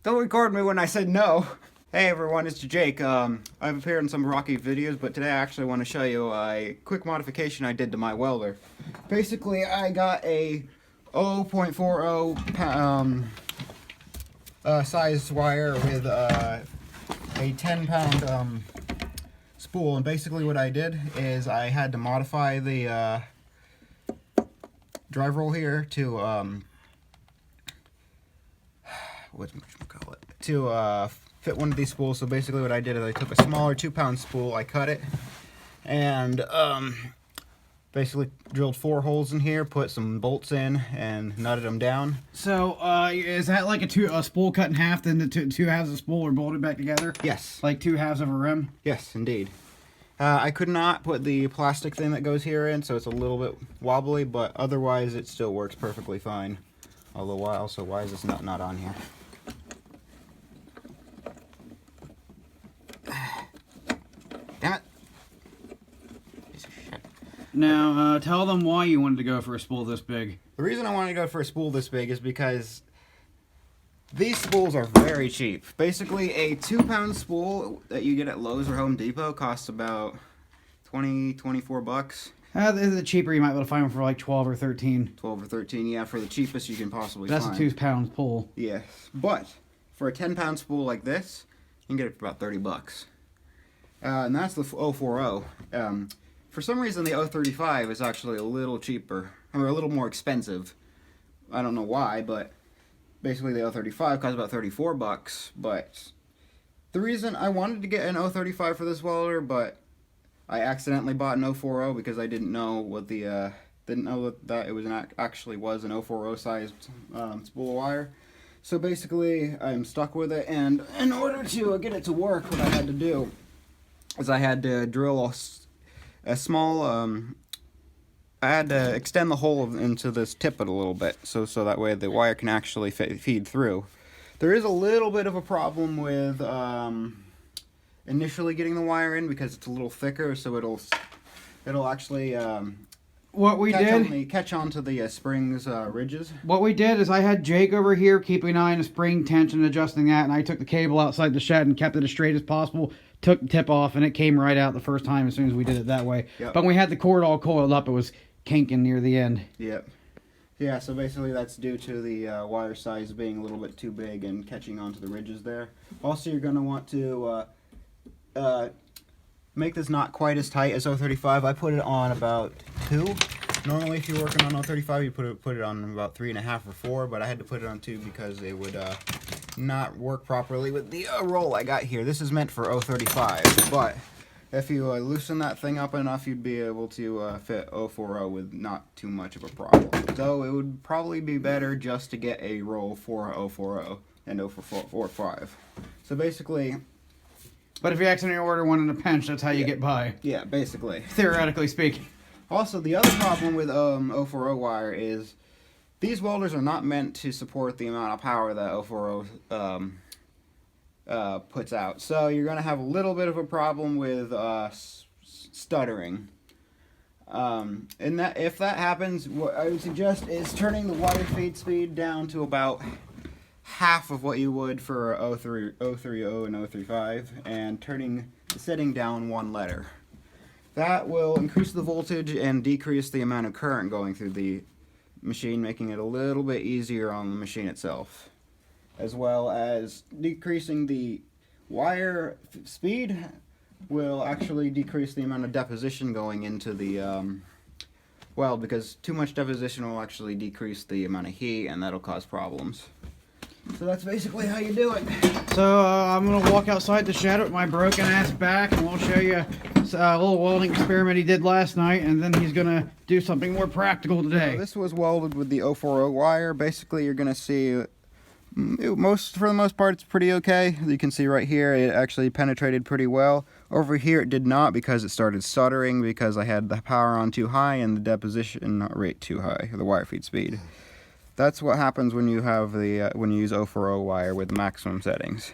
Don't record me when I said no. Hey everyone, it's Jake. I've appeared in some Rocky videos, but today I actually want to show you a quick modification I did to my welder. Basically, I got a 0.40 size wire with a 10-pound spool, and basically what I did is I had to modify the drive roll here to fit one of these spools. So basically what I did is I took a smaller 2-pound spool, I cut it, and basically drilled 4 holes in here, put some bolts in, and nutted them down. So, is that like a spool cut in half, then the two halves of the spool are bolted back together? Yes. Like 2 halves of a rim? Yes, indeed. I could not put the plastic thing that goes here in, so it's a little bit wobbly, but otherwise it still works perfectly fine. Although, why is this nut not on here? Damn it. Piece of shit. Now, tell them why you wanted to go for a spool this big. The reason I wanted to go for a spool this big is because these spools are very cheap. Basically, a 2-pound spool that you get at Lowe's or Home Depot costs about 24 bucks. The cheaper, you might be able to find one for like 12 or 13. 12 or 13, yeah, for the cheapest you can possibly That's find. a 2-pound spool. Yes, but for a 10-pound spool like this, you can get it for about 30 bucks. And that's the 040. For some reason, the 035 is actually a little cheaper, or a little more expensive. I don't know why, but basically the 035 costs about 34 bucks. But the reason I wanted to get an 035 for this welder, but I accidentally bought an 040 because I didn't know what the that it was actually was an 040 sized spool of wire. So basically, I'm stuck with it, and in order to get it to work, what I had to do is I had to drill a small, I had to extend the hole into this tippet a little bit, so that way the wire can actually feed through. There is a little bit of a problem with initially getting the wire in because it's a little thicker, so it'll actually catch onto the springs ridges. What we did is I had Jake over here keeping an eye on the spring tension, adjusting that, and I took the cable outside the shed and kept it as straight as possible. Took the tip off, and it came right out the first time as soon as we did it that way. Yep. But when we had the cord all coiled up, it was kinking near the end. Yep. Yeah, so basically that's due to the wire size being a little bit too big and catching onto the ridges there. Also, you're going to want to make this not quite as tight as 035. I put it on about 2. Normally, if you're working on 035, you put it on about 3.5 or 4, but I had to put it on 2 because it would not work properly with the roll I got here. This is meant for 035, but if you loosen that thing up enough, you'd be able to fit 040 with not too much of a problem. Though it would probably be better just to get a roll for 040 and 045. So basically, but if you accidentally order one in a pinch, that's how you get by. Yeah, basically. Theoretically speaking. Also, the other problem with 040 wire is these welders are not meant to support the amount of power that 040 puts out. So you're going to have a little bit of a problem with stuttering. And that if that happens, what I would suggest is turning the wire feed speed down to about half of what you would for 030 and 035, and turning the setting down 1 letter. That will increase the voltage and decrease the amount of current going through the machine, making it a little bit easier on the machine itself, as well as decreasing the wire speed will actually decrease the amount of deposition going into the weld, because too much deposition will actually decrease the amount of heat, and that'll cause problems. So that's basically how you do it. So I'm going to walk outside the shed with my broken ass back, and we'll show you a little welding experiment he did last night, and then he's going to do something more practical today. So this was welded with the 040 wire. Basically, you're going to see, for the most part, it's pretty okay. You can see right here, it actually penetrated pretty well. Over here, it did not, because it started stuttering because I had the power on too high and the deposition rate too high, the wire feed speed. That's what happens when you have when you use 040 wire with maximum settings.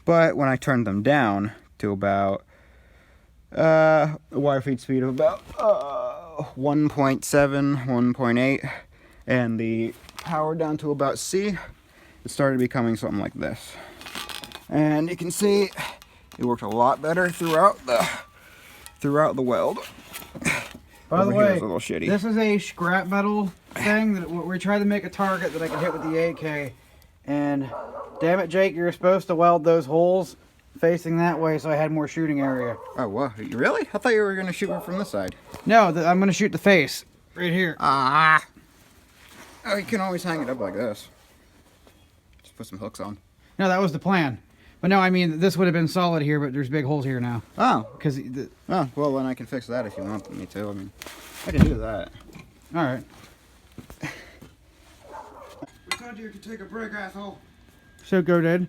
But when I turned them down to about a wire feed speed of about 1.7, 1.8, and the power down to about C, it started becoming something like this. And you can see it worked a lot better throughout the weld. By the Over here way, is a little shitty. this is a scrap metal thing that we tried to make a target that I could hit with the AK. And damn it, Jake, you're supposed to weld those holes facing that way so I had more shooting area. Oh, wow. Really? I thought you were going to shoot one from this side. No, I'm going to shoot the face right here. Ah. Oh, you can always hang it up like this. Just put some hooks on. No, that was the plan. But no, I mean, this would have been solid here, but there's big holes here now. Oh. Because Oh, well, then I can fix that if you want me to. I mean, I can do that. all right. I told you could take a break, asshole. So go, Dad.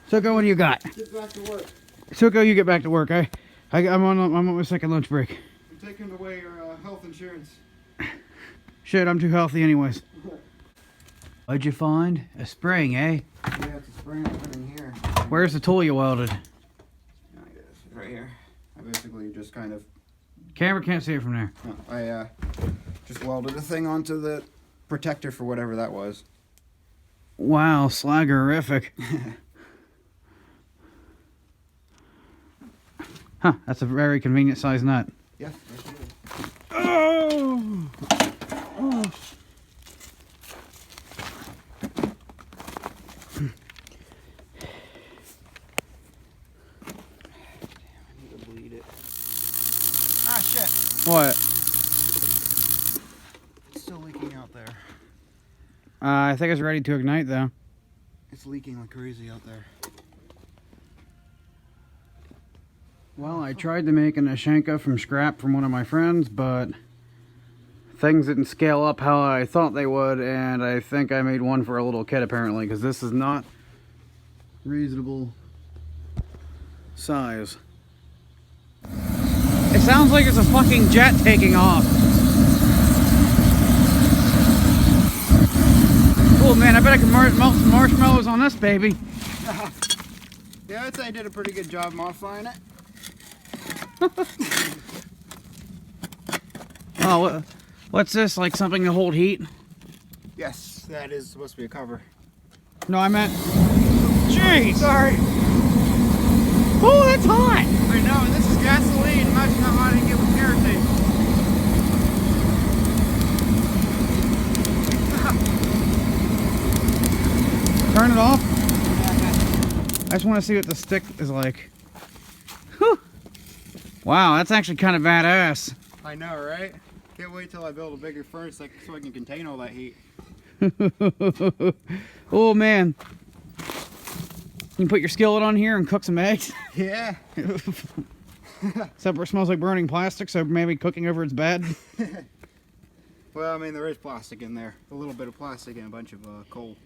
So go, what do you got? Get back to work. So go, you get back to work. I'm on my second lunch break. I'm taking away your health insurance. Shit, I'm too healthy anyways. What'd you find? A spring, eh? Yeah, it's a spring I put in here. Where's the tool you welded? I guess right here. I basically just kind of... Camera can't see it from there. I just welded a thing onto the protector for whatever that was. Wow, slaggerific. Huh, that's a very convenient sized nut. Yeah. Oh! Oh. Ah, shit. What? It's still leaking out there. I think it's ready to ignite though. It's leaking like crazy out there. Well, I tried to make an Ashenka from scrap from one of my friends, but things didn't scale up how I thought they would, and I think I made one for a little kid apparently, because this is not reasonable size. It sounds like it's a fucking jet taking off. Oh man, I bet I can melt some marshmallows on this baby. Yeah, I'd say I did a pretty good job modifying it. Oh, what's this? Like something to hold heat? Yes, that is supposed to be a cover. No, I meant... Jeez! Sorry. Oh, that's hot! I know, and this is gasoline. Imagine how hot I can get with kerosene. Turn it off. I just want to see what the stick is like. Whew. Wow, that's actually kind of badass. I know, right? Can't wait till I build a bigger furnace so I can contain all that heat. Oh man. You can put your skillet on here and cook some eggs. Yeah. Except for it smells like burning plastic, so maybe cooking over it's bad. Well, I mean, there is plastic in there. A little bit of plastic and a bunch of coal.